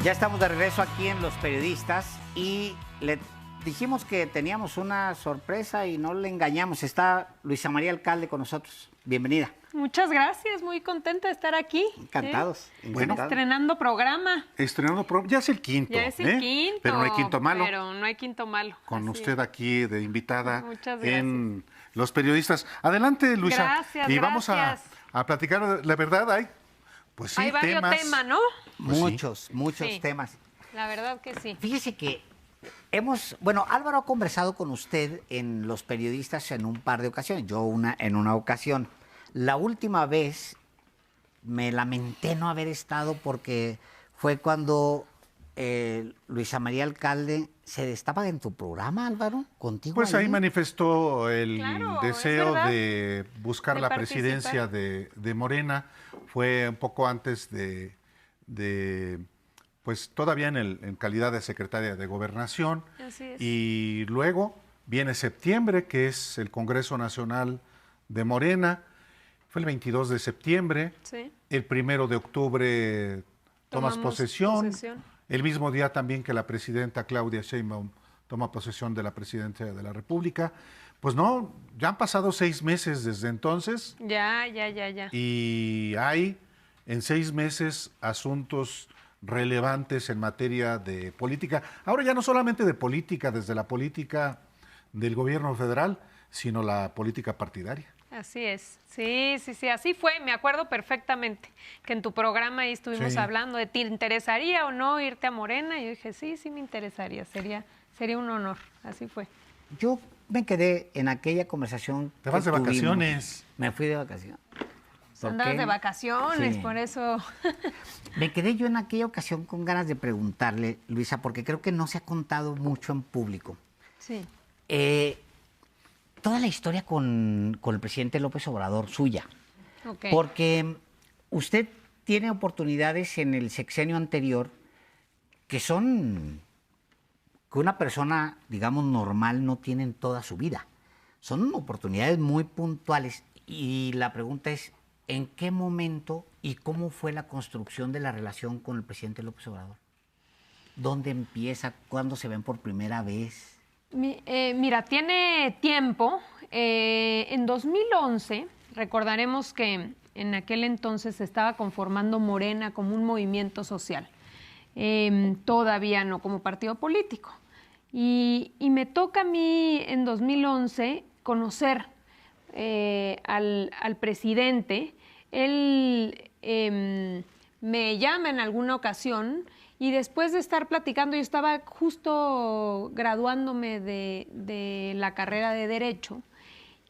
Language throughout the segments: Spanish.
Ya estamos de regreso aquí en Los Periodistas y le dijimos que teníamos una sorpresa y no le engañamos. Está Luisa María Alcalde con nosotros. Bienvenida. Muchas gracias, muy contenta de estar aquí. Encantados. Bueno, estrenando programa. Ya es el quinto. Ya es el quinto. Pero no hay quinto malo. Pero no hay quinto malo. Con Así usted es. aquí de invitada Muchas en Los Periodistas. Adelante, Luisa. Gracias, y vamos gracias. a platicar. La verdad, hay varios temas. temas, ¿no? Muchos Sí. temas. La verdad que sí. Fíjese que Álvaro ha conversado con usted en Los Periodistas en un par de ocasiones, yo en una ocasión. La última vez me lamenté no haber estado porque fue cuando Luisa María Alcalde se destapa en tu programa, Álvaro, contigo. Pues ahí manifestó el Claro, deseo es de buscar de la participar. presidencia de Morena. Fue un poco antes pues todavía en calidad de secretaria de Gobernación. Así es. Y luego viene septiembre, que es el Congreso Nacional de Morena. Fue el 22 de septiembre. Sí. El 1 de octubre tomas Tomamos posesión. posesión. El mismo día también que la presidenta Claudia Sheinbaum toma posesión de la presidencia de la República. Pues no, ya han pasado 6 meses desde entonces. Ya. Y hay en 6 meses asuntos relevantes en materia de política. Ahora ya no solamente de política, desde la política del gobierno federal, sino la política partidaria. Así es, sí, así fue, me acuerdo perfectamente que en tu programa ahí estuvimos Sí. hablando de ¿te interesaría o no irte a Morena? Y yo dije, sí me interesaría, sería un honor, así fue. Yo me quedé en aquella conversación. Te vas que de tuvimos. vacaciones. Me fui de vacaciones. ¿Por Andabas qué? de vacaciones, Sí. por eso. Me quedé yo en aquella ocasión con ganas de preguntarle, Luisa, porque creo que no se ha contado mucho en público. Sí, Toda la historia con el presidente López Obrador, suya. ok. Porque usted tiene oportunidades en el sexenio anterior que una persona, digamos, normal no tiene en toda su vida. Son oportunidades muy puntuales. Y la pregunta es, ¿en qué momento y cómo fue la construcción de la relación con el presidente López Obrador? ¿Dónde empieza? ¿Cuándo se ven por primera vez? Mira, tiene tiempo. En 2011, recordaremos que en aquel entonces se estaba conformando Morena como un movimiento social, todavía no como partido político. Y me toca a mí en 2011 conocer al presidente. Él me llama en alguna ocasión y después de estar platicando, yo estaba justo graduándome de la carrera de Derecho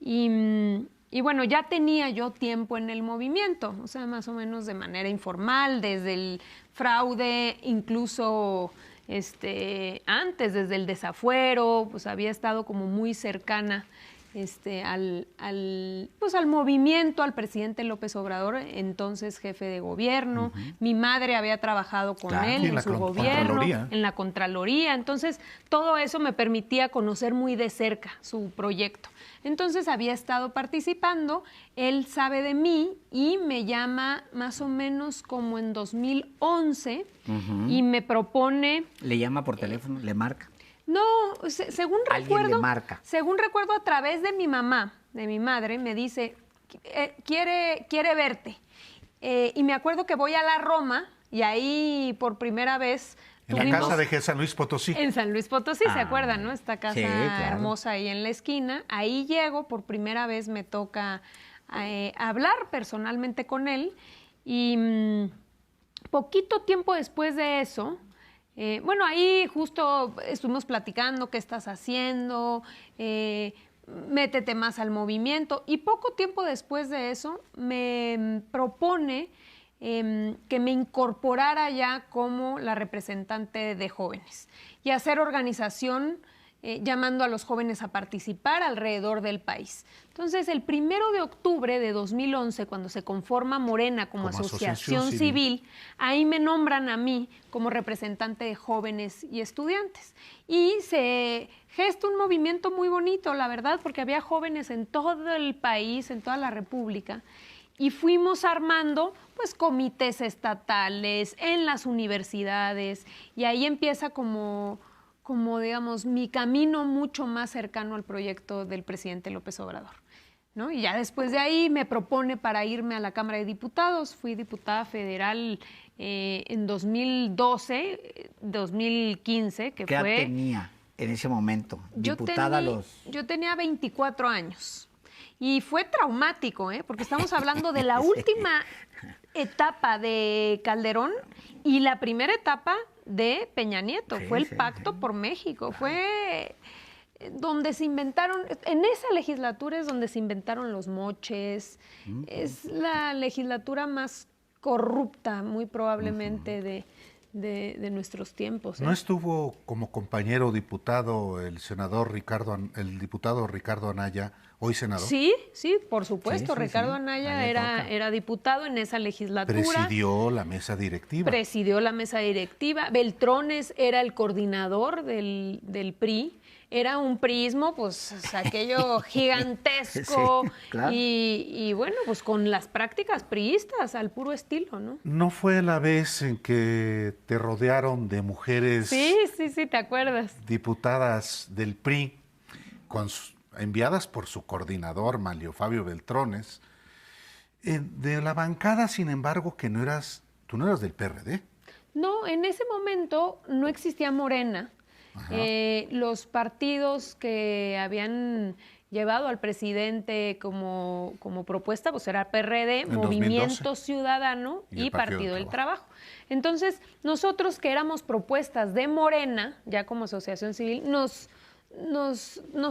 y bueno, ya tenía yo tiempo en el movimiento, o sea, más o menos de manera informal, desde el fraude, incluso antes, desde el desafuero, pues había estado como muy cercana al movimiento, al presidente López Obrador, entonces jefe de gobierno. Mi madre había trabajado con él en su gobierno, en la Contraloría. Entonces, todo eso me permitía conocer muy de cerca su proyecto. Entonces, había estado participando, él sabe de mí y me llama más o menos como en 2011 y me propone... ¿Le llama por teléfono? ¿Le marca? No, según recuerdo a través de mi mamá, de mi madre, me dice, quiere verte. Y me acuerdo que voy a la Roma y ahí por primera vez... En la casa de San Luis Potosí. En San Luis Potosí, ¿se acuerdan, no? Esta casa hermosa ahí en la esquina. Ahí llego, por primera vez me toca hablar personalmente con él. Y poquito tiempo después de eso... bueno, ahí justo estuvimos platicando qué estás haciendo, métete más al movimiento y poco tiempo después de eso me propone que me incorporara ya como la representante de jóvenes y hacer organización llamando a los jóvenes a participar alrededor del país. Entonces, el 1 de octubre de 2011, cuando se conforma Morena como asociación civil, ahí me nombran a mí como representante de jóvenes y estudiantes. Y se gesta un movimiento muy bonito, la verdad, porque había jóvenes en todo el país, en toda la República. y fuimos armando pues comités estatales en las universidades, y ahí empieza como digamos, mi camino mucho más cercano al proyecto del presidente López Obrador, ¿no? Y ya después de ahí me propone para irme a la Cámara de Diputados. Fui diputada federal en 2012, 2015, que ¿Qué edad fue... tenía en ese momento? Diputada Yo tenía 24 años. Y fue traumático, porque estamos hablando de la última etapa de Calderón y la primera etapa de Peña Nieto. Sí, fue el sí, Pacto sí. por México. Fue donde se inventaron, en esa legislatura es donde se inventaron los moches. Es la legislatura más corrupta, muy probablemente, de nuestros tiempos. ¿No estuvo como compañero diputado el diputado Ricardo Anaya, hoy senador? Sí, por supuesto. Sí, sí, Ricardo sí. Anaya Ahí le toca. era diputado en esa legislatura. Presidió la mesa directiva. Presidió la mesa directiva. Beltrones era el coordinador del PRI. Era un priismo, pues aquello gigantesco. Sí, claro. Y bueno, pues con las prácticas priistas al puro estilo, ¿no? ¿No fue la vez en que te rodearon de mujeres Sí, ¿te acuerdas? diputadas del PRI enviadas por su coordinador, Manlio Fabio Beltrones, de la bancada, sin embargo, tú no eras del PRD? No, en ese momento no existía Morena. Los partidos que habían llevado al presidente como propuesta, pues era PRD, En Movimiento 2012. Ciudadano Y el y Partido Partido del del Trabajo. Entonces, nosotros que éramos propuestas de Morena, ya como asociación civil, nos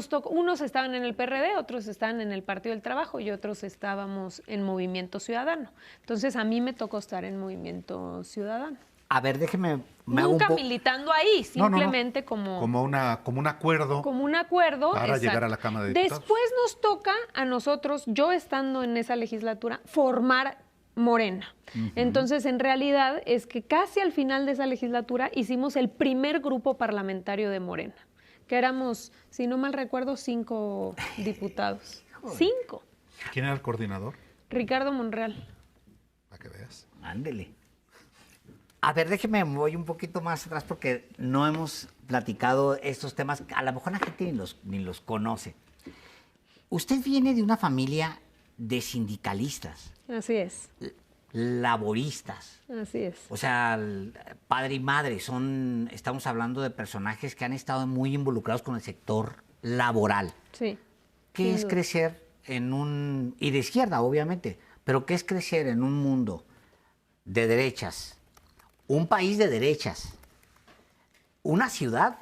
tocó, unos estaban en el PRD, otros estaban en el Partido del Trabajo y otros estábamos en Movimiento Ciudadano. Entonces, a mí me tocó estar en Movimiento Ciudadano. A ver, déjeme... Nunca militando ahí, simplemente como un acuerdo. Como un acuerdo. Para exacto. llegar a la Cámara de Diputados. Después nos toca a nosotros, yo estando en esa legislatura, formar Morena. Entonces, en realidad, es que casi al final de esa legislatura hicimos el primer grupo parlamentario de Morena, que éramos, si no mal recuerdo, 5 diputados. 5. ¿Quién era el coordinador? Ricardo Monreal. Para que veas. Ándele. A ver, déjeme, me voy un poquito más atrás porque no hemos platicado estos temas. A lo mejor la gente ni los conoce. Usted viene de una familia de sindicalistas, Así es. laboristas. Así es. O sea, padre y madre estamos hablando de personajes que han estado muy involucrados con el sector laboral. Sí. ¿Qué es crecer y de izquierda, obviamente, pero qué es crecer en un mundo de derechas? Un país de derechas, una ciudad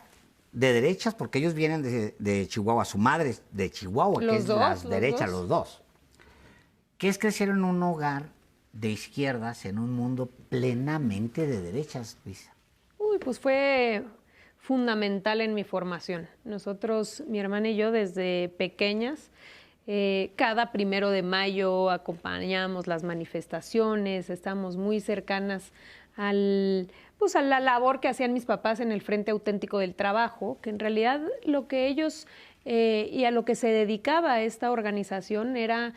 de derechas, porque ellos vienen de Chihuahua, su madre es de Chihuahua, que es las derechas, los dos. ¿Qué es crecer en un hogar de izquierdas en un mundo plenamente de derechas, Luisa? Pues fue fundamental en mi formación. Nosotros, mi hermana y yo, desde pequeñas, cada 1 de mayo acompañamos las manifestaciones, estamos muy cercanas a la labor que hacían mis papás en el Frente Auténtico del Trabajo, que en realidad lo que ellos y a lo que se dedicaba esta organización era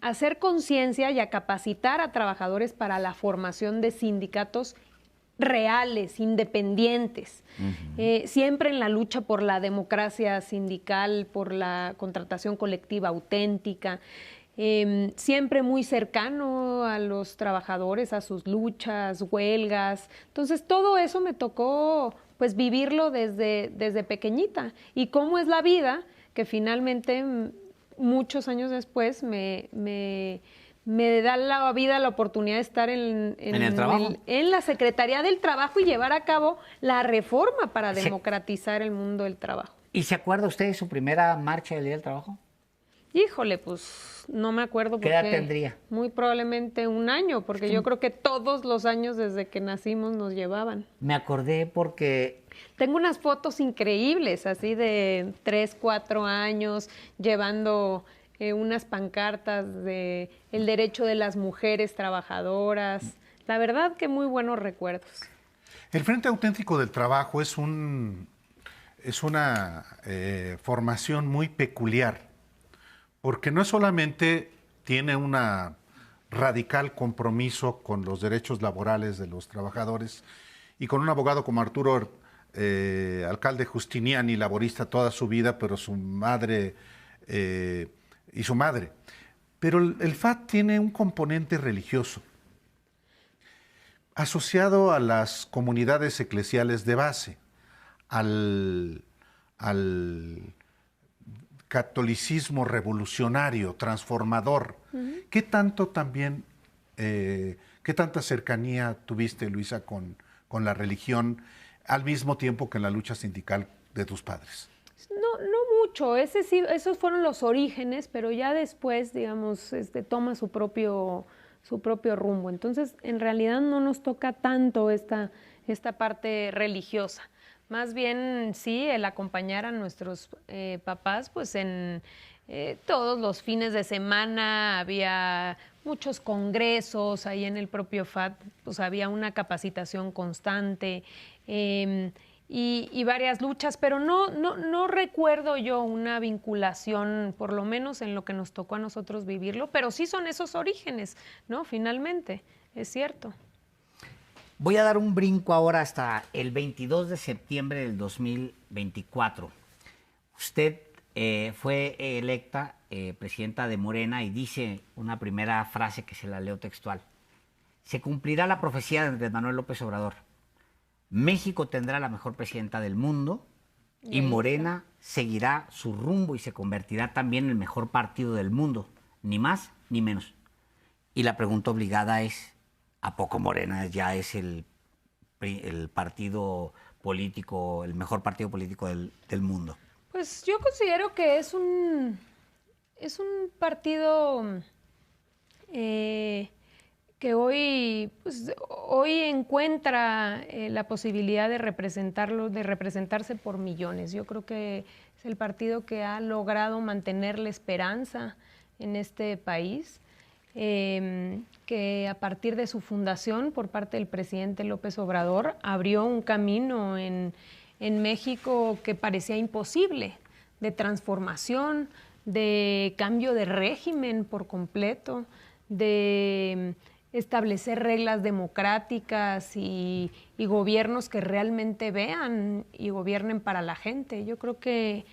hacer conciencia y a capacitar a trabajadores para la formación de sindicatos reales, independientes, siempre en la lucha por la democracia sindical, por la contratación colectiva auténtica, siempre muy cercano a los trabajadores, a sus luchas, huelgas. Entonces, todo eso me tocó pues vivirlo desde pequeñita. Y cómo es la vida, que finalmente, muchos años después, me da la vida la oportunidad de estar en el trabajo, en la Secretaría del Trabajo y llevar a cabo la reforma para democratizar el mundo del trabajo. ¿Y se acuerda usted de su primera marcha del Día del Trabajo? Híjole, pues no me acuerdo. ¿Qué edad tendría? Muy probablemente 1 año, porque yo creo que todos los años desde que nacimos nos llevaban. Me acordé porque... Tengo unas fotos increíbles, así de 3, 4 años, llevando unas pancartas de el derecho de las mujeres trabajadoras. La verdad que muy buenos recuerdos. El Frente Auténtico del Trabajo es una formación muy peculiar, porque no solamente tiene una radical compromiso con los derechos laborales de los trabajadores y con un abogado como Arturo, alcalde Justiniani, laborista toda su vida, pero su madre y su madre. Pero el FAT tiene un componente religioso asociado a las comunidades eclesiales de base, al catolicismo revolucionario, transformador. ¿Qué tanto también, qué tanta cercanía tuviste, Luisa, con la religión al mismo tiempo que en la lucha sindical de tus padres? No mucho, esos fueron los orígenes, pero ya después, digamos, toma su propio rumbo. Entonces, en realidad no nos toca tanto esta parte religiosa. Más bien, sí, el acompañar a nuestros papás, pues en todos los fines de semana había muchos congresos, ahí en el propio FAT, pues había una capacitación constante y varias luchas, pero no recuerdo yo una vinculación, por lo menos en lo que nos tocó a nosotros vivirlo, pero sí son esos orígenes, ¿no? Finalmente, es cierto. Voy a dar un brinco ahora hasta el 22 de septiembre del 2024. Usted fue electa presidenta de Morena y dice una primera frase que se la leo textual. Se cumplirá la profecía de Andrés Manuel López Obrador. México tendrá la mejor presidenta del mundo y Morena seguirá su rumbo y se convertirá también en el mejor partido del mundo. Ni más ni menos. Y la pregunta obligada es, ¿a poco Morena ya es el partido político, el mejor partido político del mundo? Pues yo considero que es un partido que hoy encuentra la posibilidad de representarse por millones. Yo creo que es el partido que ha logrado mantener la esperanza en este país. Que a partir de su fundación por parte del presidente López Obrador abrió un camino en México que parecía imposible, de transformación, de cambio de régimen por completo, de establecer reglas democráticas y gobiernos que realmente vean y gobiernen para la gente. Yo creo que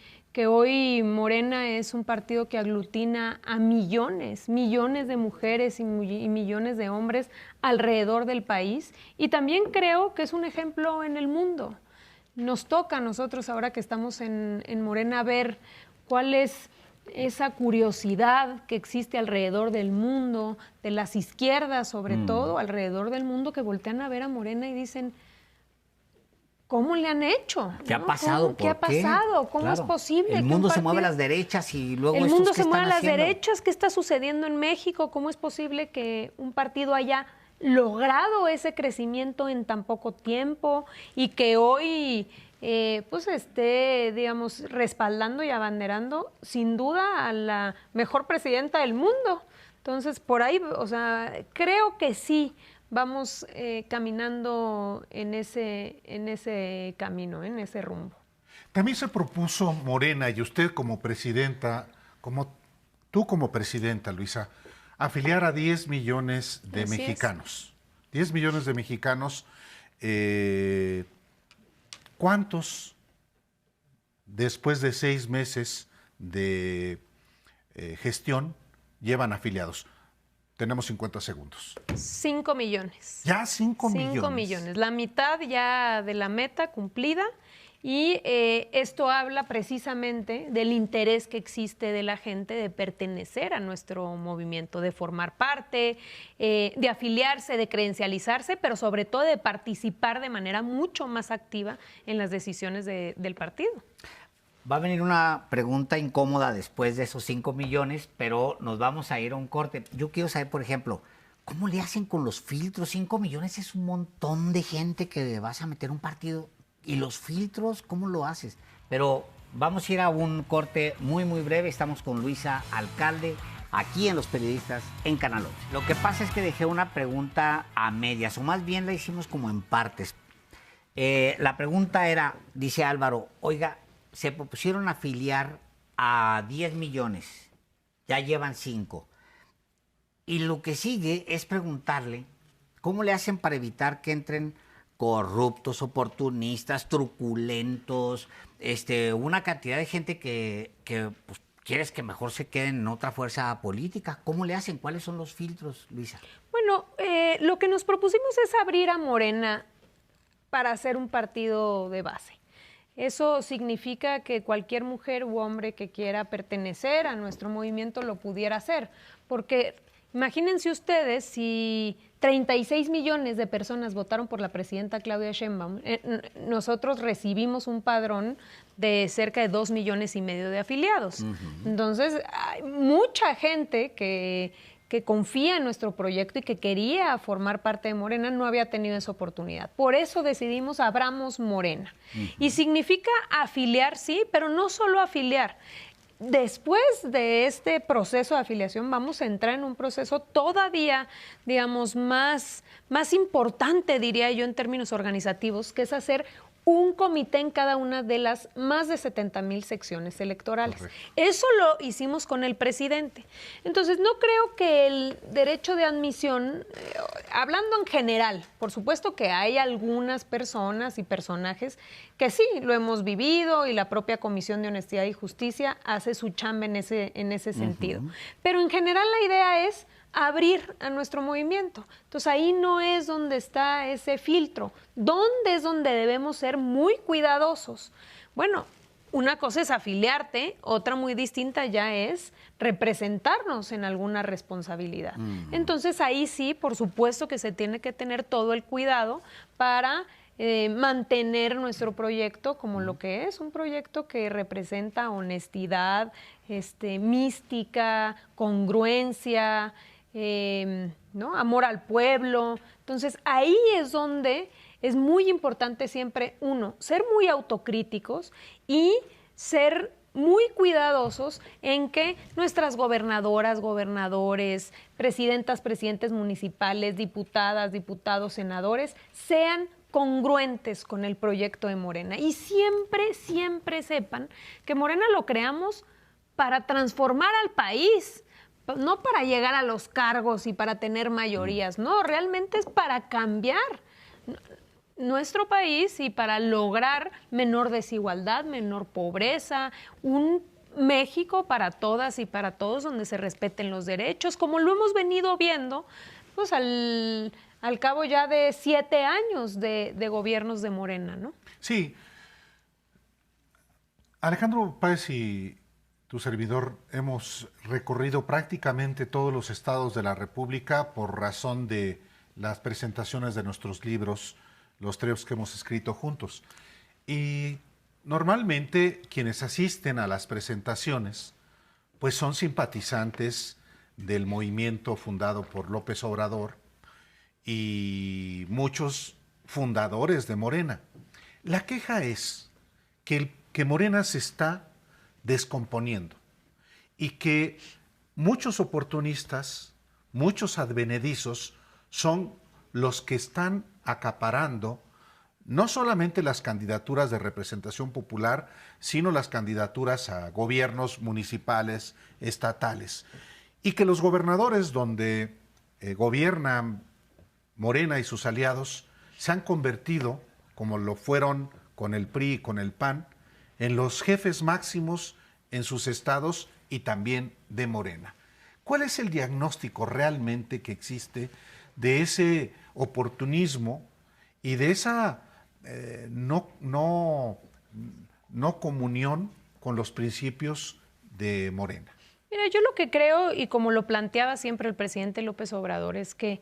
hoy Morena es un partido que aglutina a millones de mujeres y millones de hombres alrededor del país y también creo que es un ejemplo en el mundo. Nos toca a nosotros ahora que estamos en Morena ver cuál es esa curiosidad que existe alrededor del mundo, de las izquierdas sobre todo, alrededor del mundo que voltean a ver a Morena y dicen, ¿cómo le han hecho? ¿Qué ha pasado? ¿Qué ha pasado? ¿Cómo es posible? El mundo se mueve a las derechas y luego el mundo se mueve a las derechas. ¿Qué está sucediendo en México? ¿Cómo es posible que un partido haya logrado ese crecimiento en tan poco tiempo y que hoy pues esté, digamos, respaldando y abanderando sin duda a la mejor presidenta del mundo? Entonces, por ahí, o sea, creo que sí vamos caminando en ese camino, en ese rumbo. También se propuso Morena y usted como presidenta, tú como presidenta, Luisa, afiliar a 10 millones de Así mexicanos. 10 millones de mexicanos. ¿Cuántos, después de 6 meses de gestión, llevan afiliados? Tenemos 50 segundos. 5 millones. Ya 5 millones. 5 millones. La mitad ya de la meta cumplida. Y esto habla precisamente del interés que existe de la gente de pertenecer a nuestro movimiento, de formar parte, de afiliarse, de credencializarse, pero sobre todo de participar de manera mucho más activa en las decisiones del partido. Va a venir una pregunta incómoda después de esos 5 millones, pero nos vamos a ir a un corte. Yo quiero saber, por ejemplo, ¿cómo le hacen con los filtros? 5 millones es un montón de gente que vas a meter un partido. ¿Y los filtros, cómo lo haces? Pero vamos a ir a un corte muy, muy breve. Estamos con Luisa Alcalde, aquí en Los Periodistas, en Canal 11. Lo que pasa es que dejé una pregunta a medias, o más bien la hicimos como en partes. La pregunta era, dice Álvaro, oiga, se propusieron afiliar a 10 millones, ya llevan 5. Y lo que sigue es preguntarle cómo le hacen para evitar que entren corruptos, oportunistas, truculentos, una cantidad de gente que pues, quieres que mejor se queden en otra fuerza política. ¿Cómo le hacen? ¿Cuáles son los filtros, Luisa? Bueno, lo que nos propusimos es abrir a Morena para hacer un partido de base. Eso significa que cualquier mujer u hombre que quiera pertenecer a nuestro movimiento lo pudiera hacer, porque imagínense ustedes si 36 millones de personas votaron por la presidenta Claudia Sheinbaum. Nosotros recibimos un padrón de cerca de 2,5 millones de afiliados. Entonces, hay mucha gente que confía en nuestro proyecto y que quería formar parte de Morena, no había tenido esa oportunidad. Por eso decidimos abramos Morena. Y significa afiliar, sí, pero no solo afiliar. Después de este proceso de afiliación vamos a entrar en un proceso todavía, digamos, más importante, diría yo, en términos organizativos, que es hacer un comité en cada una de las más de 70,000 secciones electorales. Correcto. Eso lo hicimos con el presidente. Entonces, no creo que el derecho de admisión, hablando en general, por supuesto que hay algunas personas y personajes que sí, lo hemos vivido y la propia Comisión de Honestidad y Justicia hace su chamba en ese sentido. Pero en general la idea es abrir a nuestro movimiento. Entonces ahí no es donde está ese filtro. ¿Dónde es donde debemos ser muy cuidadosos? Bueno, una cosa es afiliarte, otra muy distinta ya es representarnos en alguna responsabilidad. Entonces ahí sí, por supuesto que se tiene que tener todo el cuidado para mantener nuestro proyecto como lo que es, un proyecto que representa honestidad, mística, congruencia, ¿no? Amor al pueblo. Entonces, ahí es donde es muy importante siempre, uno, ser muy autocríticos y ser muy cuidadosos en que nuestras gobernadoras, gobernadores, presidentas, presidentes municipales, diputadas, diputados, senadores, sean congruentes con el proyecto de Morena. Y siempre, siempre sepan que Morena lo creamos para transformar al país, no para llegar a los cargos y para tener mayorías, no, realmente es para cambiar nuestro país y para lograr menor desigualdad, menor pobreza, un México para todas y para todos donde se respeten los derechos, como lo hemos venido viendo pues al cabo ya de 7 años de gobiernos de Morena, ¿no? Sí. Alejandro Páez y tu servidor hemos recorrido prácticamente todos los estados de la República por razón de las presentaciones de nuestros libros, los 3 que hemos escrito juntos. Y normalmente quienes asisten a las presentaciones pues son simpatizantes del movimiento fundado por López Obrador y muchos fundadores de Morena. La queja es que Morena se está descomponiendo y que muchos oportunistas, muchos advenedizos son los que están acaparando no solamente las candidaturas de representación popular, sino las candidaturas a gobiernos municipales, estatales. Y que los gobernadores donde gobiernan Morena y sus aliados se han convertido, como lo fueron con el PRI y con el PAN, en los jefes máximos en sus estados y también de Morena. ¿Cuál es el diagnóstico realmente que existe de ese oportunismo y de esa no comunión con los principios de Morena? Mira, yo lo que creo, y como lo planteaba siempre el presidente López Obrador, es que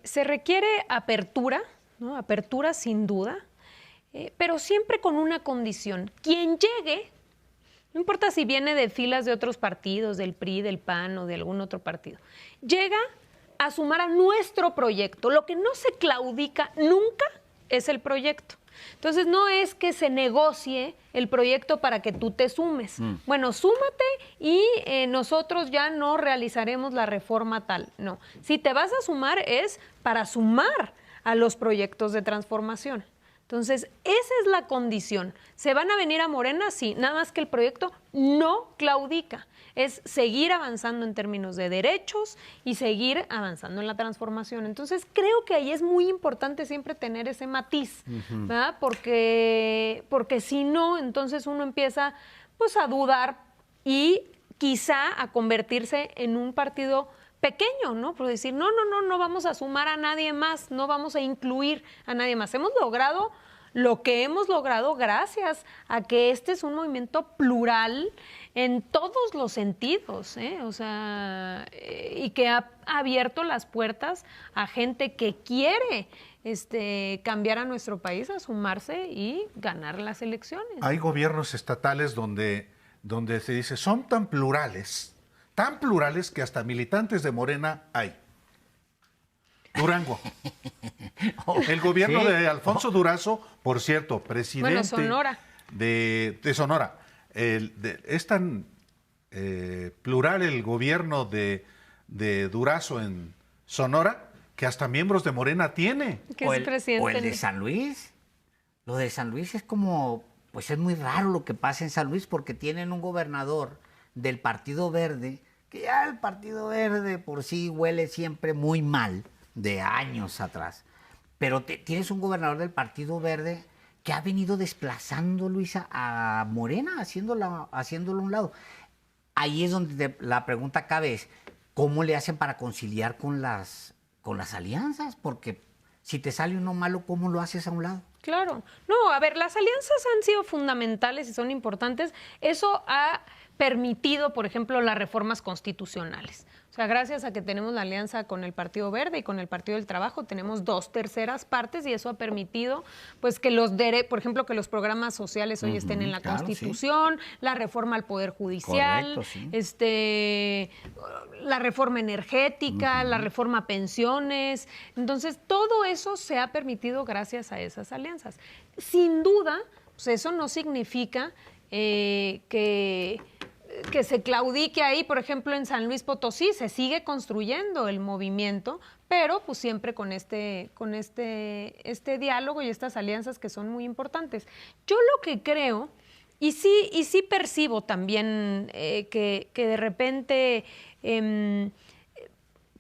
se requiere apertura, ¿no? Apertura sin duda, pero siempre con una condición. Quien llegue, no importa si viene de filas de otros partidos, del PRI, del PAN o de algún otro partido, llega a sumar a nuestro proyecto. Lo que no se claudica nunca es el proyecto. Entonces, no es que se negocie el proyecto para que tú te sumes. Bueno, súmate y nosotros ya no realizaremos la reforma tal. No, si te vas a sumar es para sumar a los proyectos de transformación. Entonces, esa es la condición. ¿Se van a venir a Morena? Sí, nada más que el proyecto no claudica. Es seguir avanzando en términos de derechos y seguir avanzando en la transformación. Entonces, creo que ahí es muy importante siempre tener ese matiz, ¿verdad? Porque si no, entonces uno empieza pues a dudar y quizá a convertirse en un partido pequeño, ¿no? Por decir, no vamos a sumar a nadie más, no vamos a incluir a nadie más. Hemos logrado lo que hemos logrado gracias a que este es un movimiento plural en todos los sentidos, ¿eh? O sea, y que ha abierto las puertas a gente que quiere cambiar a nuestro país, a sumarse y ganar las elecciones. Hay gobiernos estatales donde se dice, son tan plurales que hasta militantes de Morena hay. Durango. El gobierno de Alfonso Durazo, por cierto, presidente Sonora. de Sonora. Es tan plural el gobierno de Durazo en Sonora que hasta miembros de Morena tiene. O el de San Luis. Lo de San Luis es como, pues es muy raro lo que pasa en San Luis porque tienen un gobernador del Partido Verde, que ya el Partido Verde por sí huele siempre muy mal, de años atrás. Pero tienes un gobernador del Partido Verde que ha venido desplazando, Luisa, a Morena, haciéndolo a un lado. Ahí es donde la pregunta cabe es, ¿cómo le hacen para conciliar con las alianzas? Porque si te sale uno malo, ¿cómo lo haces a un lado? Claro. No, a ver, las alianzas han sido fundamentales y son importantes. Eso ha permitido, por ejemplo, las reformas constitucionales. O sea, gracias a que tenemos la alianza con el Partido Verde y con el Partido del Trabajo, tenemos 2/3 partes y eso ha permitido, pues, que por ejemplo, que los programas sociales hoy estén en la Constitución, sí. La reforma al Poder Judicial, correcto, sí. La reforma energética, la reforma a pensiones. Entonces, todo eso se ha permitido gracias a esas alianzas. Sin duda, pues, eso no significa que se claudique ahí, por ejemplo, en San Luis Potosí, se sigue construyendo el movimiento, pero pues siempre con este diálogo y estas alianzas que son muy importantes. Yo lo que creo, y sí percibo también que de repente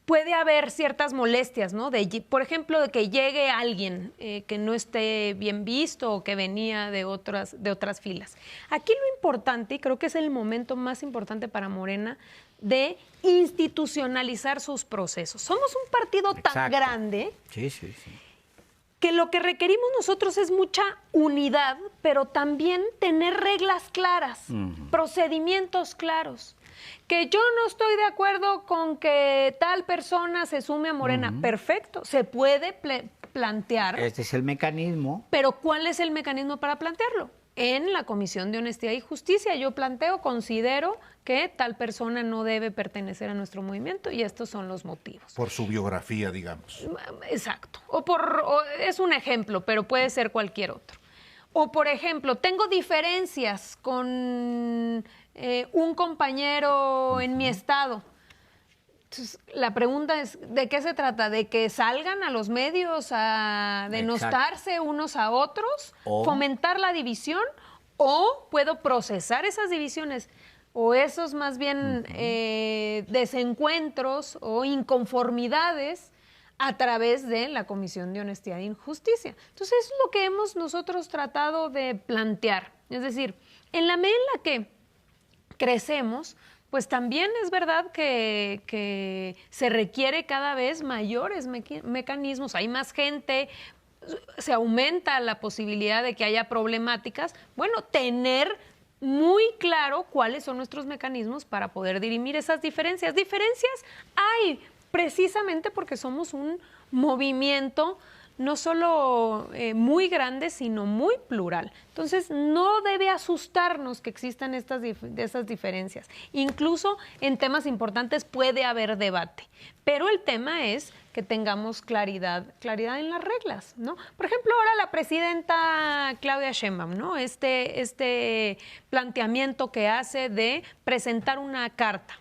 puede haber ciertas molestias, ¿no? Por ejemplo, de que llegue alguien que no esté bien visto o que venía de otras filas. Aquí lo importante, y creo que es el momento más importante para Morena, de institucionalizar sus procesos. Somos un partido tan grande que lo que requerimos nosotros es mucha unidad, pero también tener reglas claras, procedimientos claros. Que yo no estoy de acuerdo con que tal persona se sume a Morena. Perfecto, se puede plantear. Este es el mecanismo. Pero ¿cuál es el mecanismo para plantearlo? En la Comisión de Honestidad y Justicia yo considero que tal persona no debe pertenecer a nuestro movimiento y estos son los motivos. Por su biografía, digamos. Exacto. Es un ejemplo, pero puede ser cualquier otro. O, por ejemplo, tengo diferencias con un compañero en mi estado. Entonces, la pregunta es, ¿de qué se trata? ¿De que salgan a los medios a denostarse unos a otros? ¿Fomentar la división? ¿O puedo procesar esas divisiones? O esos más bien desencuentros o inconformidades a través de la Comisión de Honestidad y Justicia. Entonces, eso es lo que hemos nosotros tratado de plantear. Es decir, en la medida en la que crecemos, pues también es verdad que se requiere cada vez mayores mecanismos. Hay más gente, se aumenta la posibilidad de que haya problemáticas. Bueno, tener muy claro cuáles son nuestros mecanismos para poder dirimir esas diferencias. Diferencias hay, precisamente porque somos un movimiento no solo muy grande, sino muy plural. Entonces, no debe asustarnos que existan esas diferencias. Incluso en temas importantes puede haber debate, pero el tema es que tengamos claridad en las reglas, ¿no? Por ejemplo, ahora la presidenta Claudia Sheinbaum, ¿no? Este planteamiento que hace de presentar una carta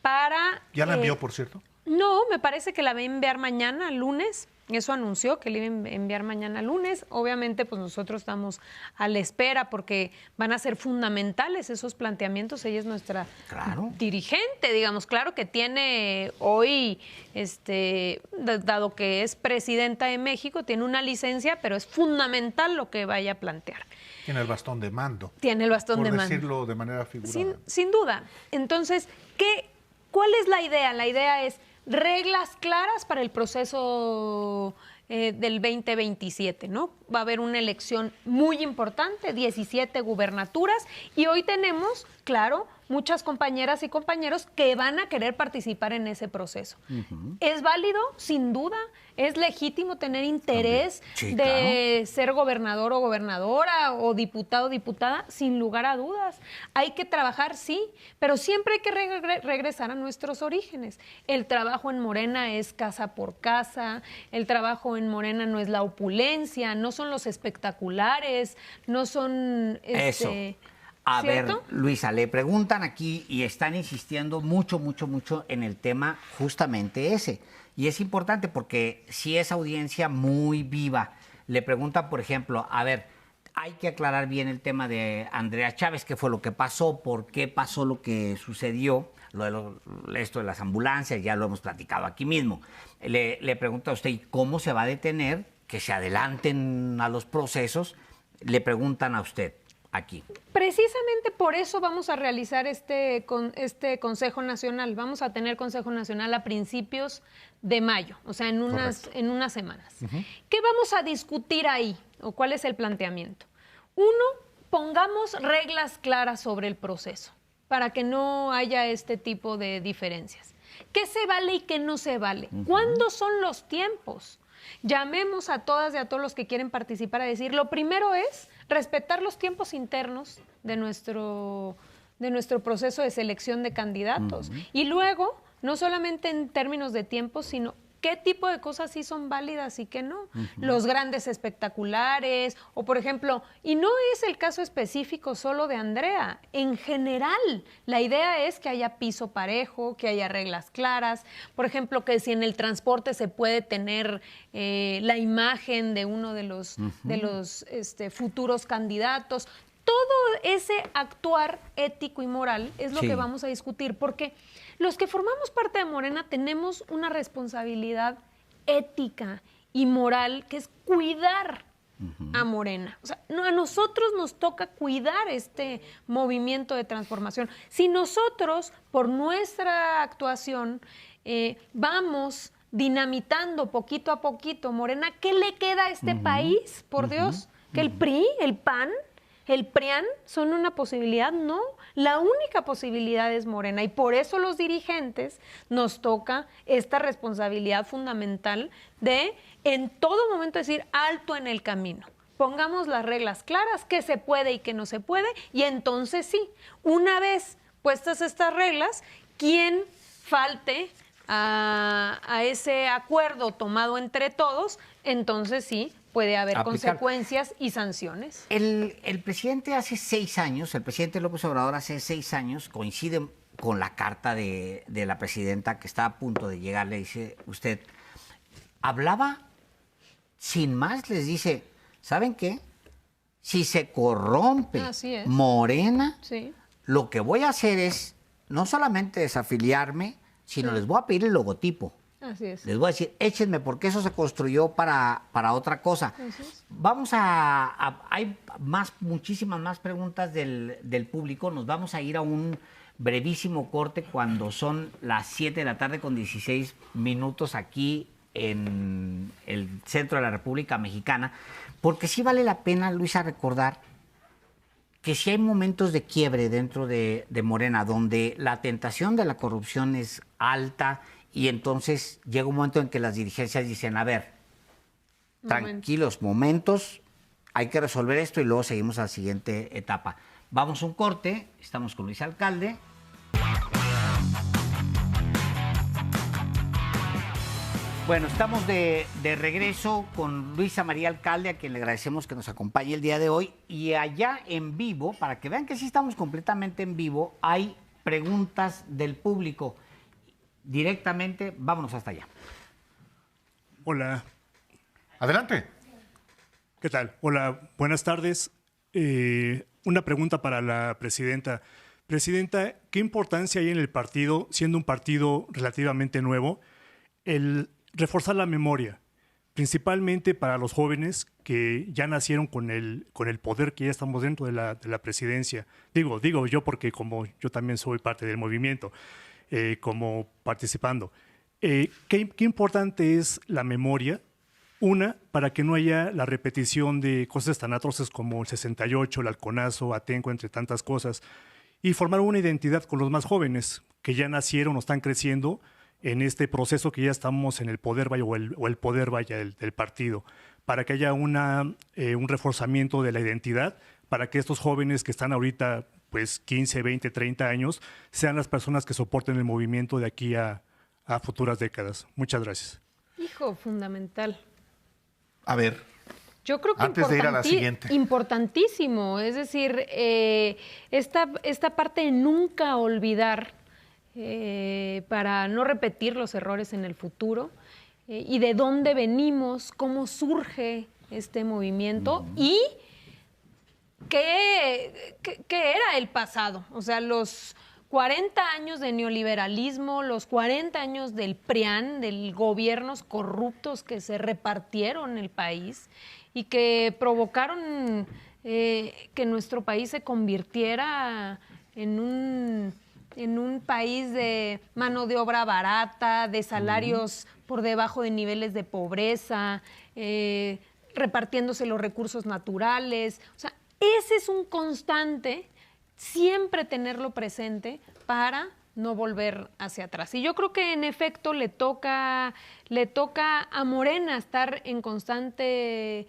para... ¿Ya la envió, por cierto? No, me parece que la va a enviar mañana, lunes. Eso anunció que le iba a enviar mañana lunes. Obviamente, pues nosotros estamos a la espera porque van a ser fundamentales esos planteamientos. Ella es nuestra dirigente, digamos. Claro que tiene hoy, dado que es presidenta de México, tiene una licencia, pero es fundamental lo que vaya a plantear. Tiene el bastón de mando. Tiene el bastón de mando. Por decirlo de manera figurada. Sin duda. Entonces, ¿cuál es la idea? La idea es reglas claras para el proceso del 2027, ¿no? Va a haber una elección muy importante, 17 gubernaturas, y hoy tenemos, claro, muchas compañeras y compañeros que van a querer participar en ese proceso. ¿Es válido? Sin duda. ¿Es legítimo tener interés de ser gobernador o gobernadora o diputado o diputada? Sin lugar a dudas. Hay que trabajar, sí, pero siempre hay que regresar a nuestros orígenes. El trabajo en Morena es casa por casa, el trabajo en Morena no es la opulencia, no son los espectaculares, no son... Eso. A ¿cierto? ver, Luisa, le preguntan aquí y están insistiendo mucho en el tema justamente ese. Y es importante porque si es audiencia muy viva. Le preguntan, por ejemplo, a ver, hay que aclarar bien el tema de Andrea Chávez, qué fue lo que pasó, por qué pasó lo que sucedió, esto de las ambulancias, ya lo hemos platicado aquí mismo. Le pregunta a usted, ¿y cómo se va a detener que se adelanten a los procesos? Le preguntan a usted. Aquí. Precisamente por eso vamos a realizar este Consejo Nacional. Vamos a tener Consejo Nacional a principios de mayo, o sea, en unas semanas. ¿Qué vamos a discutir ahí? ¿O cuál es el planteamiento? Uno, pongamos reglas claras sobre el proceso para que no haya este tipo de diferencias. ¿Qué se vale y qué no se vale? ¿Cuándo son los tiempos? Llamemos a todas y a todos los que quieren participar a decir, lo primero es respetar los tiempos internos de nuestro proceso de selección de candidatos. Y luego, no solamente en términos de tiempo, sino qué tipo de cosas sí son válidas y qué no. Los grandes espectaculares, o por ejemplo, y no es el caso específico solo de Andrea, en general, la idea es que haya piso parejo, que haya reglas claras, por ejemplo, que si en el transporte se puede tener la imagen de uno de los futuros candidatos. Todo ese actuar ético y moral es lo que vamos a discutir, porque los que formamos parte de Morena tenemos una responsabilidad ética y moral que es cuidar a Morena. O sea, a nosotros nos toca cuidar este movimiento de transformación. Si nosotros, por nuestra actuación, vamos dinamitando poquito a poquito Morena, ¿qué le queda a este país? Por Dios, que el PRI, el PAN, el PRIAN son una posibilidad, no. La única posibilidad es Morena y por eso los dirigentes nos toca esta responsabilidad fundamental de en todo momento decir alto en el camino. Pongamos las reglas claras, qué se puede y qué no se puede, y entonces sí, una vez puestas estas reglas, quien falte a ese acuerdo tomado entre todos, entonces sí, puede haber consecuencias y sanciones. El presidente hace 6 años, el presidente López Obrador hace 6 años, coincide con la carta de la presidenta que está a punto de llegar, le dice usted, hablaba sin más, les dice, ¿saben qué? Si se corrompe Morena, lo que voy a hacer es no solamente desafiliarme, sino les voy a pedir el logotipo. Así es. Les voy a decir, échenme, porque eso se construyó para otra cosa. Vamos hay muchísimas más preguntas del público. Nos vamos a ir a un brevísimo corte cuando son las 7 de la tarde con 16 minutos aquí en el centro de la República Mexicana, porque sí vale la pena, Luisa, recordar que sí hay momentos de quiebre dentro de Morena, donde la tentación de la corrupción es alta. Y entonces llega un momento en que las dirigencias dicen, a ver, tranquilos, momentos, hay que resolver esto y luego seguimos a la siguiente etapa. Vamos a un corte, estamos con Luis Alcalde. Bueno, estamos de regreso con Luisa María Alcalde, a quien le agradecemos que nos acompañe el día de hoy. Y allá en vivo, para que vean que sí estamos completamente en vivo, hay preguntas del público. Directamente, vámonos hasta allá. Hola, Adelante. ¿Qué tal? Hola, buenas tardes. Una pregunta para la presidenta. Presidenta, ¿qué importancia hay en el partido, siendo un partido relativamente nuevo, el reforzar la memoria, principalmente para los jóvenes que ya nacieron con el poder, que ya estamos dentro de la presidencia? Digo yo porque como yo también soy parte del movimiento, como participando. ¿Qué importante es la memoria? Una, para que no haya la repetición de cosas tan atroces como el 68, el Halconazo, Atenco, entre tantas cosas, y formar una identidad con los más jóvenes que ya nacieron o están creciendo en este proceso que ya estamos en el poder vaya o el poder vaya del partido, para que haya un reforzamiento de la identidad, para que estos jóvenes que están ahorita pues 15, 20, 30 años sean las personas que soporten el movimiento de aquí a futuras décadas. Muchas gracias. Hijo, fundamental. A ver, yo creo que antes de ir a la siguiente. Importantísimo, es decir, esta parte de nunca olvidar para no repetir los errores en el futuro y de dónde venimos, cómo surge este movimiento y qué era el pasado. O sea, los 40 años de neoliberalismo, los 40 años del PRIAN, de gobiernos corruptos que se repartieron el país y que provocaron que nuestro país se convirtiera en un país de mano de obra barata, de salarios por debajo de niveles de pobreza, repartiéndose los recursos naturales. O sea, ese es un constante, siempre tenerlo presente para no volver hacia atrás. Y yo creo que en efecto le toca a Morena estar en constante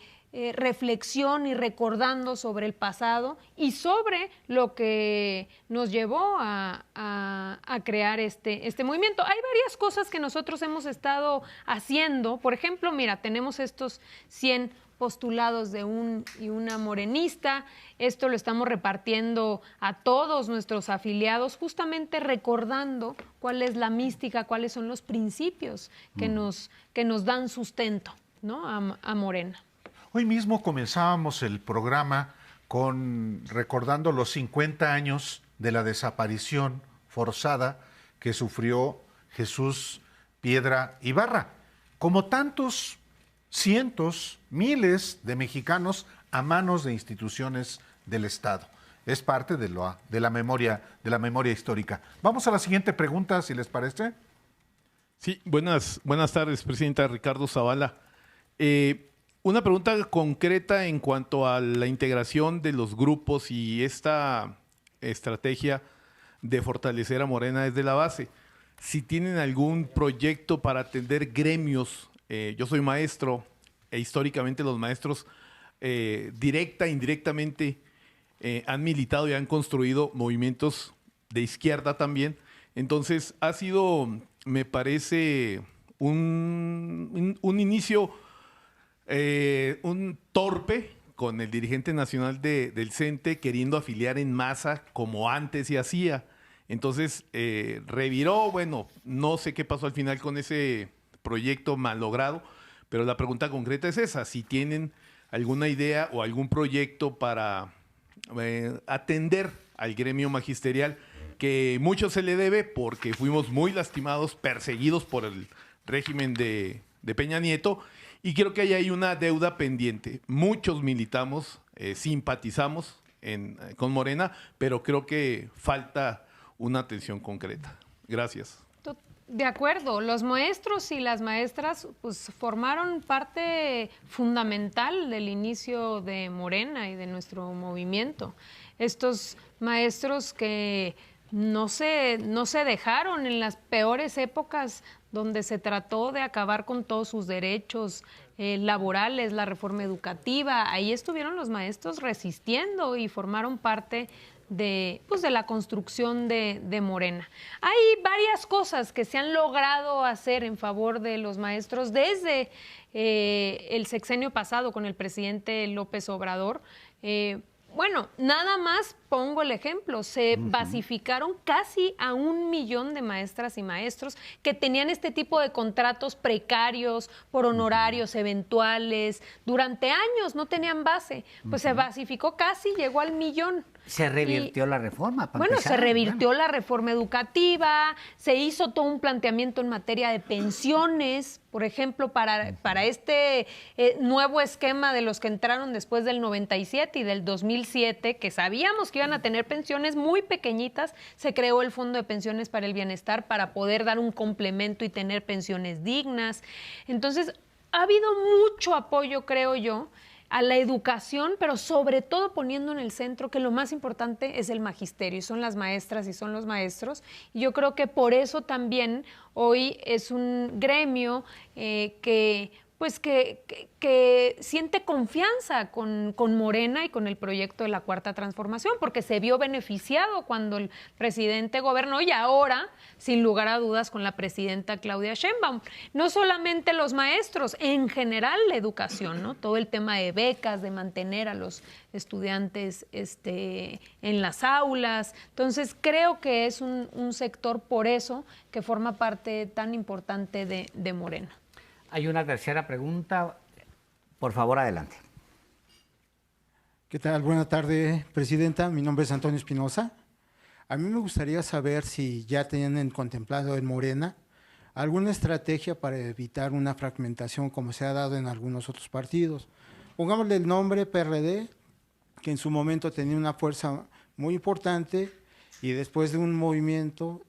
reflexión y recordando sobre el pasado y sobre lo que nos llevó a crear este movimiento. Hay varias cosas que nosotros hemos estado haciendo. Por ejemplo, mira, tenemos estos 100 postulados de un y una morenista. Esto lo estamos repartiendo a todos nuestros afiliados, justamente recordando cuál es la mística, cuáles son los principios que nos dan sustento, ¿no? a Morena. Hoy mismo comenzábamos el programa recordando los 50 años de la desaparición forzada que sufrió Jesús Piedra Ibarra. Como tantos cientos, miles de mexicanos a manos de instituciones del Estado. Es parte de la memoria histórica. Vamos a la siguiente pregunta, si les parece. Sí, buenas tardes, presidenta. Ricardo Zavala. Una pregunta concreta en cuanto a la integración de los grupos y esta estrategia de fortalecer a Morena desde la base. Si tienen algún proyecto para atender gremios. Yo soy maestro e históricamente los maestros directa e indirectamente han militado y han construido movimientos de izquierda también. Entonces ha sido, me parece, un inicio, un torpe con el dirigente nacional del CENTE queriendo afiliar en masa como antes se hacía. Entonces reviró, bueno, no sé qué pasó al final con ese proyecto mal logrado, pero la pregunta concreta es esa, si tienen alguna idea o algún proyecto para atender al gremio magisterial, que mucho se le debe porque fuimos muy lastimados, perseguidos por el régimen de Peña Nieto, y creo que ahí hay una deuda pendiente. Muchos militamos, simpatizamos con Morena, pero creo que falta una atención concreta. Gracias. De acuerdo, los maestros y las maestras pues formaron parte fundamental del inicio de Morena y de nuestro movimiento. Estos maestros que no se dejaron en las peores épocas donde se trató de acabar con todos sus derechos laborales, la reforma educativa, ahí estuvieron los maestros resistiendo y formaron parte de la construcción de Morena. Hay varias cosas que se han logrado hacer en favor de los maestros desde el sexenio pasado con el presidente López Obrador. Bueno, nada más pongo el ejemplo, se basificaron casi a 1 millón de maestras y maestros que tenían este tipo de contratos precarios, por honorarios eventuales, durante años no tenían base, pues se basificó casi, llegó al 1 millón. Se revirtió la reforma. Bueno, se revirtió la reforma educativa, se hizo todo un planteamiento en materia de pensiones, por ejemplo, para este nuevo esquema de los que entraron después del 97 y del 2007, que sabíamos que iban a tener pensiones muy pequeñitas, se creó el Fondo de Pensiones para el Bienestar para poder dar un complemento y tener pensiones dignas. Entonces, ha habido mucho apoyo, creo yo, a la educación, pero sobre todo poniendo en el centro que lo más importante es el magisterio, y son las maestras y son los maestros. Y yo creo que por eso también hoy es un gremio que siente confianza con Morena y con el proyecto de la Cuarta Transformación, porque se vio beneficiado cuando el presidente gobernó y ahora, sin lugar a dudas, con la presidenta Claudia Sheinbaum. No solamente los maestros, en general la educación, ¿no? Todo el tema de becas, de mantener a los estudiantes en las aulas. Entonces, creo que es un sector por eso que forma parte tan importante de Morena. Hay una tercera pregunta. Por favor, adelante. ¿Qué tal? Buenas tardes, Presidenta. Mi nombre es Antonio Espinosa. A mí me gustaría saber si ya tienen contemplado en Morena alguna estrategia para evitar una fragmentación como se ha dado en algunos otros partidos. Pongámosle el nombre PRD, que en su momento tenía una fuerza muy importante y después de un movimiento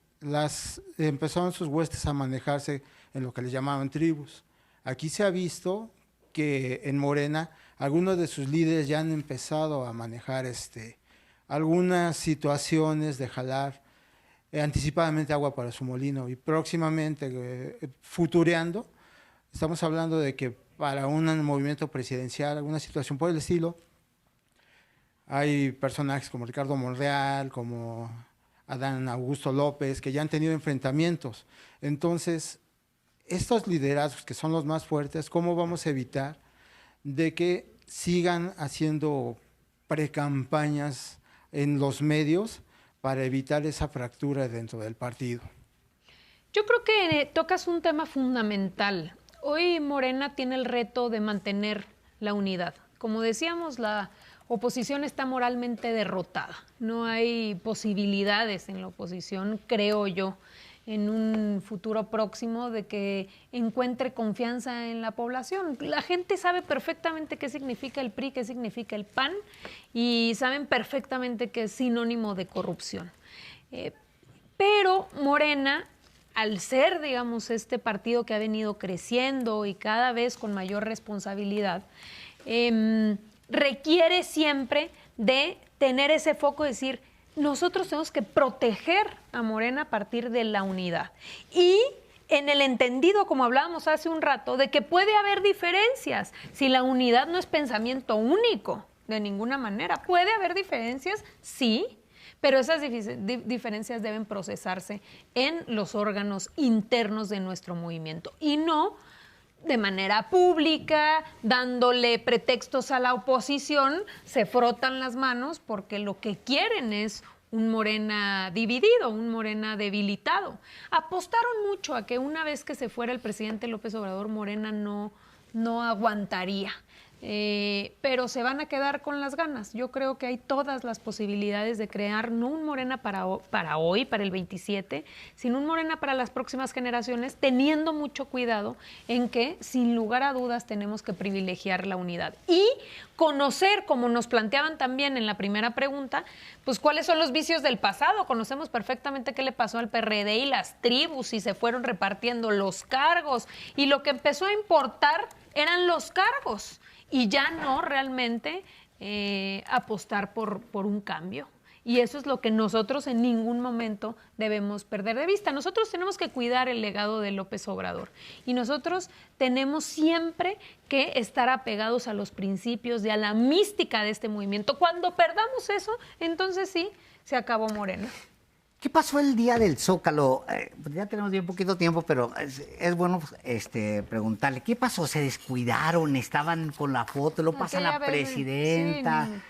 empezaron sus huestes a manejarse en lo que les llamaban tribus. Aquí se ha visto que en Morena algunos de sus líderes ya han empezado a manejar algunas situaciones de jalar anticipadamente agua para su molino y próximamente, futureando, estamos hablando de que para un movimiento presidencial, alguna situación por el estilo, hay personajes como Ricardo Monreal, como Adán Augusto López, que ya han tenido enfrentamientos. Entonces, estos liderazgos que son los más fuertes, ¿cómo vamos a evitar de que sigan haciendo precampañas en los medios para evitar esa fractura dentro del partido? Yo creo que tocas un tema fundamental. Hoy Morena tiene el reto de mantener la unidad. Como decíamos, la oposición está moralmente derrotada. No hay posibilidades en la oposición, creo yo, en un futuro próximo de que encuentre confianza en la población. La gente sabe perfectamente qué significa el PRI, qué significa el PAN y saben perfectamente que es sinónimo de corrupción. Pero Morena, al ser, digamos, este partido que ha venido creciendo y cada vez con mayor responsabilidad, requiere siempre de tener ese foco, de decir, nosotros tenemos que proteger a Morena a partir de la unidad. Y en el entendido, como hablábamos hace un rato, de que puede haber diferencias. Si la unidad no es pensamiento único, de ninguna manera. ¿Puede haber diferencias? Sí, pero esas diferencias deben procesarse en los órganos internos de nuestro movimiento y no de manera pública, dándole pretextos a la oposición, se frotan las manos porque lo que quieren es un Morena dividido, un Morena debilitado. Apostaron mucho a que una vez que se fuera el presidente López Obrador, Morena no aguantaría. Pero se van a quedar con las ganas. Yo creo que hay todas las posibilidades de crear no un Morena para hoy, para el 27, sino un Morena para las próximas generaciones, teniendo mucho cuidado en que, sin lugar a dudas, tenemos que privilegiar la unidad. Y conocer, como nos planteaban también en la primera pregunta, pues cuáles son los vicios del pasado. Conocemos perfectamente qué le pasó al PRD y las tribus, y se fueron repartiendo los cargos, y lo que empezó a importar eran los cargos. Y ya no realmente apostar por un cambio. Y eso es lo que nosotros en ningún momento debemos perder de vista. Nosotros tenemos que cuidar el legado de López Obrador. Y nosotros tenemos siempre que estar apegados a los principios y a la mística de este movimiento. Cuando perdamos eso, entonces sí, se acabó Morena. ¿Qué pasó el día del Zócalo? Ya tenemos bien poquito tiempo, pero es bueno preguntarle. ¿Qué pasó? ¿Se descuidaron? ¿Estaban con la foto? ¿Lo pasa la presidenta? Sí.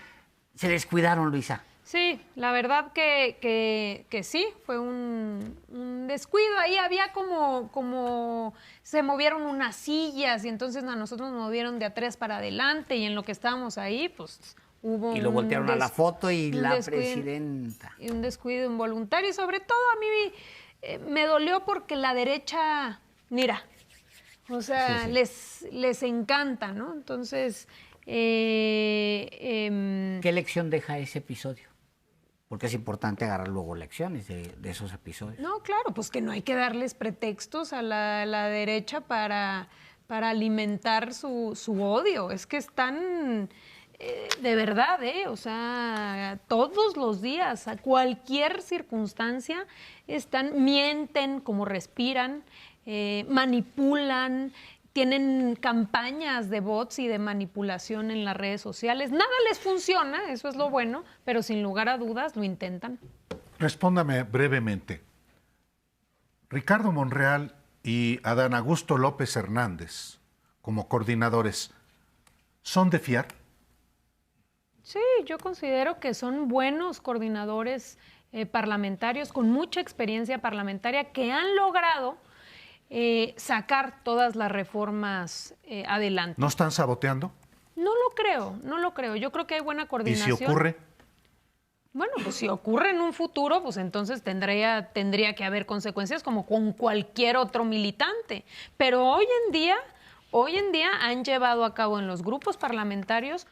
¿Se descuidaron, Luisa? Sí, la verdad que sí, fue un descuido. Ahí había como se movieron unas sillas y entonces a nosotros nos movieron de atrás para adelante y en lo que estábamos ahí, pues hubo Y lo voltearon a la foto y un la descuido, presidenta. y un descuido involuntario y sobre todo a mí me dolió porque la derecha, mira, o sea, Sí. les encanta, ¿no? Entonces... ¿Qué lección deja ese episodio? Porque es importante agarrar luego lecciones de esos episodios. No, claro, pues que no hay que darles pretextos a la derecha para alimentar su odio. Es que están, de verdad, o sea, todos los días, a cualquier circunstancia, mienten como respiran, manipulan, tienen campañas de bots y de manipulación en las redes sociales. Nada les funciona, eso es lo bueno, pero sin lugar a dudas lo intentan. Respóndame brevemente. Ricardo Monreal y Adán Augusto López Hernández, como coordinadores, ¿son de fiar? Sí, yo considero que son buenos coordinadores parlamentarios con mucha experiencia parlamentaria que han logrado sacar todas las reformas adelante. ¿No están saboteando? No lo creo. Yo creo que hay buena ¿Y coordinación. si ocurre? Bueno, pues si ocurre en un futuro, pues entonces tendría que haber consecuencias como con cualquier otro militante. Pero hoy en día han llevado a cabo en los grupos parlamentarios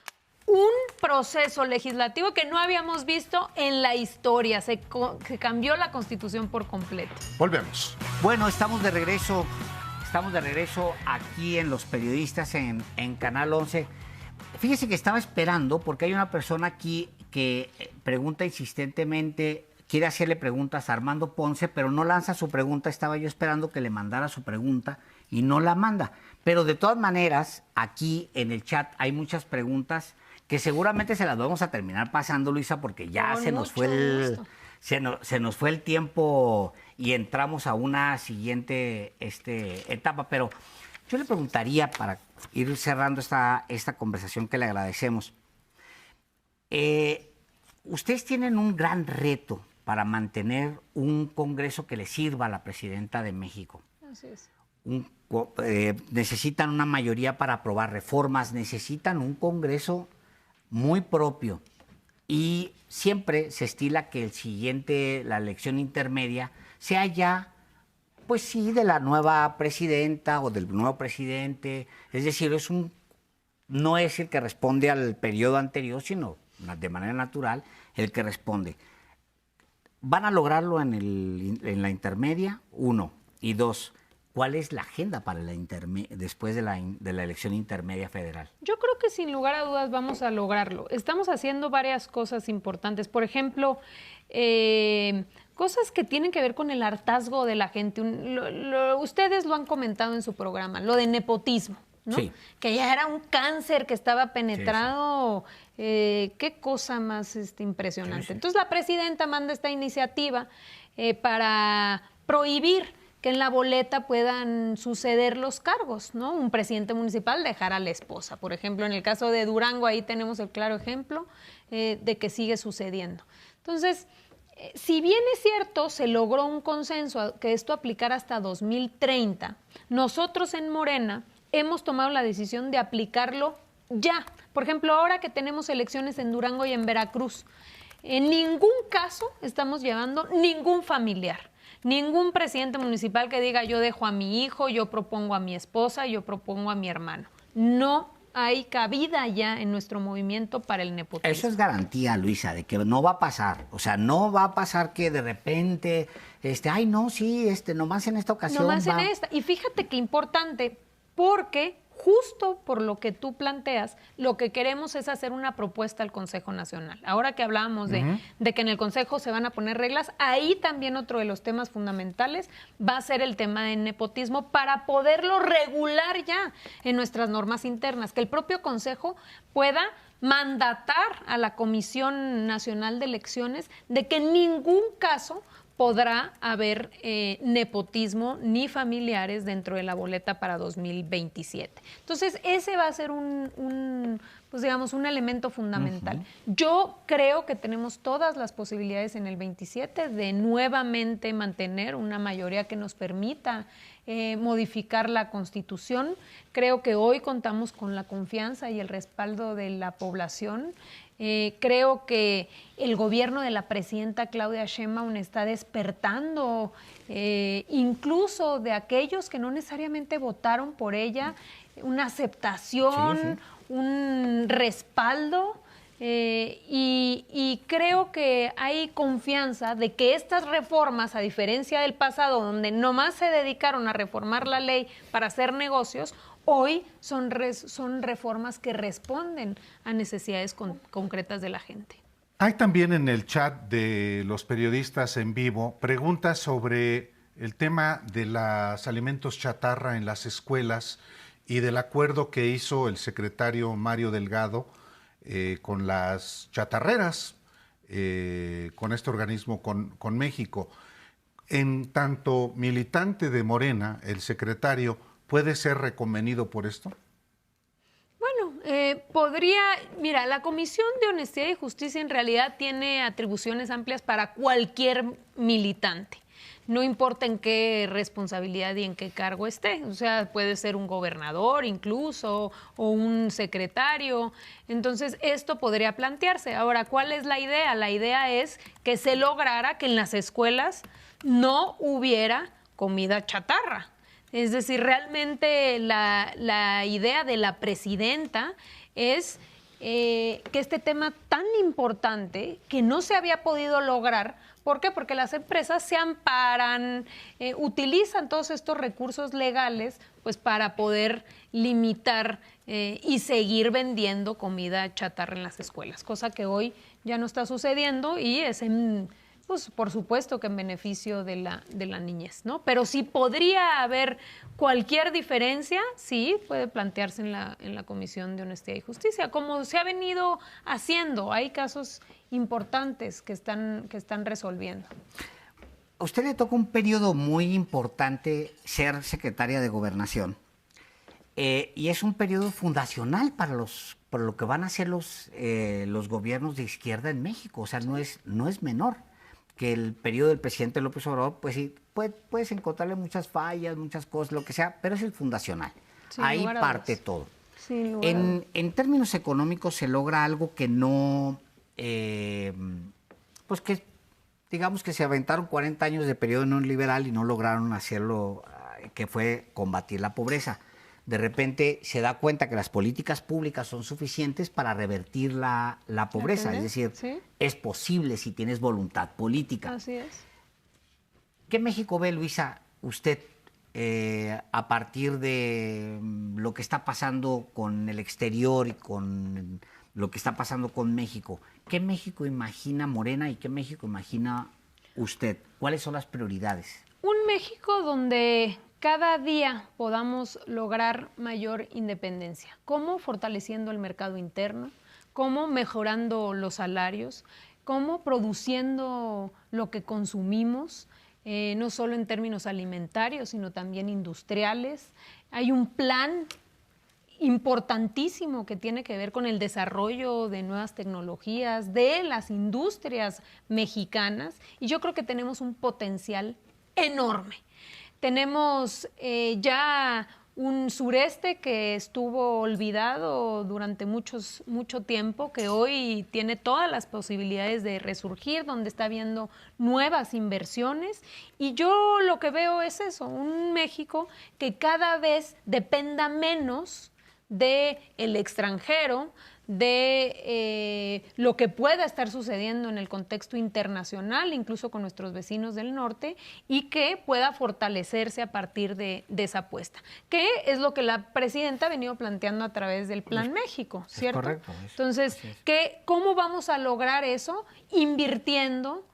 un proceso legislativo que no habíamos visto en la historia. Se cambió la Constitución por completo. Volvemos. Bueno, estamos de regreso aquí en Los Periodistas en Canal 11. Fíjese que estaba esperando porque hay una persona aquí que pregunta insistentemente, quiere hacerle preguntas a Armando Ponce, pero no lanza su pregunta. Estaba yo esperando que le mandara su pregunta y no la manda. Pero de todas maneras, aquí en el chat hay muchas preguntas que seguramente se las vamos a terminar pasando, Luisa, porque ya se nos fue el tiempo y entramos a una siguiente etapa. Pero yo le preguntaría, para ir cerrando esta conversación que le agradecemos, ustedes tienen un gran reto para mantener un Congreso que le sirva a la presidenta de México. Así es. Necesitan una mayoría para aprobar reformas, necesitan un Congreso muy propio y siempre se estila que la elección intermedia sea ya, pues sí, de la nueva presidenta o del nuevo presidente, es decir, no es el que responde al periodo anterior, sino de manera natural el que responde. ¿Van a lograrlo en la intermedia? 1. Y 2, ¿cuál es la agenda para después de la elección intermedia federal? Yo creo que sin lugar a dudas vamos a lograrlo. Estamos haciendo varias cosas importantes. Por ejemplo, cosas que tienen que ver con el hartazgo de la gente. Ustedes lo han comentado en su programa, lo de nepotismo, ¿no? Sí. Que ya era un cáncer que estaba penetrado. Sí. Qué cosa más impresionante. Sí, sí. Entonces la presidenta manda esta iniciativa para prohibir que en la boleta puedan suceder los cargos, ¿no? Un presidente municipal dejar a la esposa. Por ejemplo, en el caso de Durango, ahí tenemos el claro ejemplo de que sigue sucediendo. Entonces, si bien es cierto, se logró un consenso que esto aplicara hasta 2030, nosotros en Morena hemos tomado la decisión de aplicarlo ya. Por ejemplo, ahora que tenemos elecciones en Durango y en Veracruz, en ningún caso estamos llevando ningún familiar. Ningún presidente municipal que diga yo dejo a mi hijo, yo propongo a mi esposa, yo propongo a mi hermano. No hay cabida ya en nuestro movimiento para el nepotismo. Eso es garantía, Luisa, de que no va a pasar. O sea, no va a pasar que de repente, ay, no, sí, nomás en esta ocasión. Nomás en esta. Y fíjate qué importante, porque justo por lo que tú planteas, lo que queremos es hacer una propuesta al Consejo Nacional. Ahora que hablábamos de que en el Consejo se van a poner reglas, ahí también otro de los temas fundamentales va a ser el tema del nepotismo para poderlo regular ya en nuestras normas internas, que el propio Consejo pueda mandatar a la Comisión Nacional de Elecciones de que en ningún caso podrá haber nepotismo ni familiares dentro de la boleta para 2027. Entonces, ese va a ser pues digamos, un elemento fundamental. Yo creo que tenemos todas las posibilidades en el 27 de nuevamente mantener una mayoría que nos permita modificar la Constitución. Creo que hoy contamos con la confianza y el respaldo de la población. Creo que el gobierno de la presidenta Claudia Sheinbaum está despertando incluso de aquellos que no necesariamente votaron por ella, una aceptación, un respaldo. Y creo que hay confianza de que estas reformas, a diferencia del pasado, donde nomás se dedicaron a reformar la ley para hacer negocios, hoy son reformas que responden a necesidades concretas de la gente. Hay también en el chat de los periodistas en vivo preguntas sobre el tema de los alimentos chatarra en las escuelas y del acuerdo que hizo el secretario Mario Delgado con las chatarreras, con este organismo, con México. En tanto militante de Morena, el secretario, ¿puede ser reconvenido por esto? Bueno, mira, la Comisión de Honestidad y Justicia en realidad tiene atribuciones amplias para cualquier militante. No importa en qué responsabilidad y en qué cargo esté. O sea, puede ser un gobernador incluso o un secretario. Entonces, esto podría plantearse. Ahora, ¿cuál es la idea? La idea es que se lograra que en las escuelas no hubiera comida chatarra. Es decir, realmente la idea de la presidenta es que este tema tan importante que no se había podido lograr. ¿Por qué? Porque las empresas se amparan, utilizan todos estos recursos legales pues para poder limitar y seguir vendiendo comida chatarra en las escuelas, cosa que hoy ya no está sucediendo y es pues por supuesto que en beneficio de la niñez, ¿no? Pero si podría haber cualquier diferencia, sí, puede plantearse en la Comisión de Honestidad y Justicia, como se ha venido haciendo. Hay casos importantes que están resolviendo. A usted le toca un periodo muy importante ser secretaria de Gobernación. Y es un periodo fundacional para lo que van a hacer los gobiernos de izquierda en México. O sea, no es menor que el periodo del presidente López Obrador, pues sí, puedes encontrarle muchas fallas, muchas cosas, lo que sea, pero es el fundacional. Ahí parte todo. En términos económicos se logra algo que no, pues que digamos que se aventaron 40 años de periodo neoliberal y no lograron hacerlo, que fue combatir la pobreza. De repente se da cuenta que las políticas públicas son suficientes para revertir la pobreza. Es decir, es posible si tienes voluntad política. Así es. ¿Qué México ve, Luisa, usted a partir de lo que está pasando con el exterior y con lo que está pasando con México? ¿Qué México imagina Morena y qué México imagina usted? ¿Cuáles son las prioridades? Un México donde cada día podamos lograr mayor independencia. ¿Cómo? Fortaleciendo el mercado interno, cómo mejorando los salarios, cómo produciendo lo que consumimos, no solo en términos alimentarios, sino también industriales. Hay un plan importantísimo que tiene que ver con el desarrollo de nuevas tecnologías, de las industrias mexicanas, y yo creo que tenemos un potencial enorme. Tenemos ya un sureste que estuvo olvidado durante mucho tiempo, que hoy tiene todas las posibilidades de resurgir, donde está habiendo nuevas inversiones. Y yo lo que veo es eso, un México que cada vez dependa menos del extranjero, de lo que pueda estar sucediendo en el contexto internacional, incluso con nuestros vecinos del norte, y que pueda fortalecerse a partir de esa apuesta, que es lo que la presidenta ha venido planteando a través del Plan México, ¿cierto? Es correcto. Entonces, ¿cómo vamos a lograr eso? Invirtiendo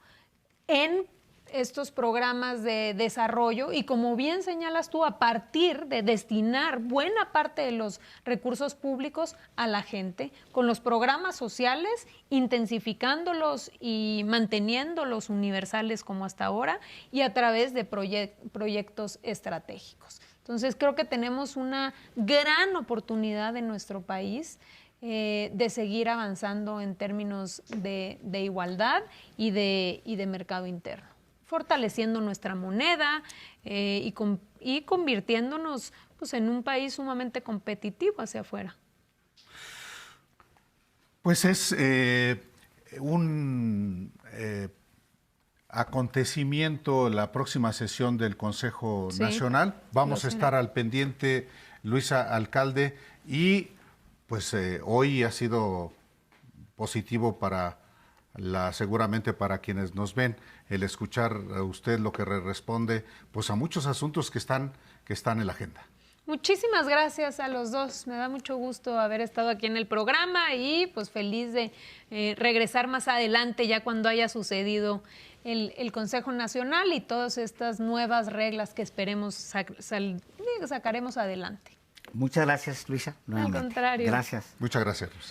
en estos programas de desarrollo y, como bien señalas tú, a partir de destinar buena parte de los recursos públicos a la gente, con los programas sociales, intensificándolos y manteniéndolos universales como hasta ahora, y a través de proyectos estratégicos. Entonces, creo que tenemos una gran oportunidad en nuestro país de seguir avanzando en términos de igualdad y de mercado interno, fortaleciendo nuestra moneda y convirtiéndonos, pues, en un país sumamente competitivo hacia afuera. Pues es un acontecimiento la próxima sesión del Consejo Nacional. Vamos a estar al pendiente, Luisa Alcalde, y pues hoy ha sido positivo seguramente para quienes nos ven, el escuchar a usted lo que responde pues a muchos asuntos que están en la agenda. Muchísimas gracias a los dos. Me da mucho gusto haber estado aquí en el programa y pues feliz de regresar más adelante, ya cuando haya sucedido el Consejo Nacional y todas estas nuevas reglas que esperemos sacaremos adelante. Muchas gracias, Luisa. Al contrario. Gracias. Muchas gracias, Luisa.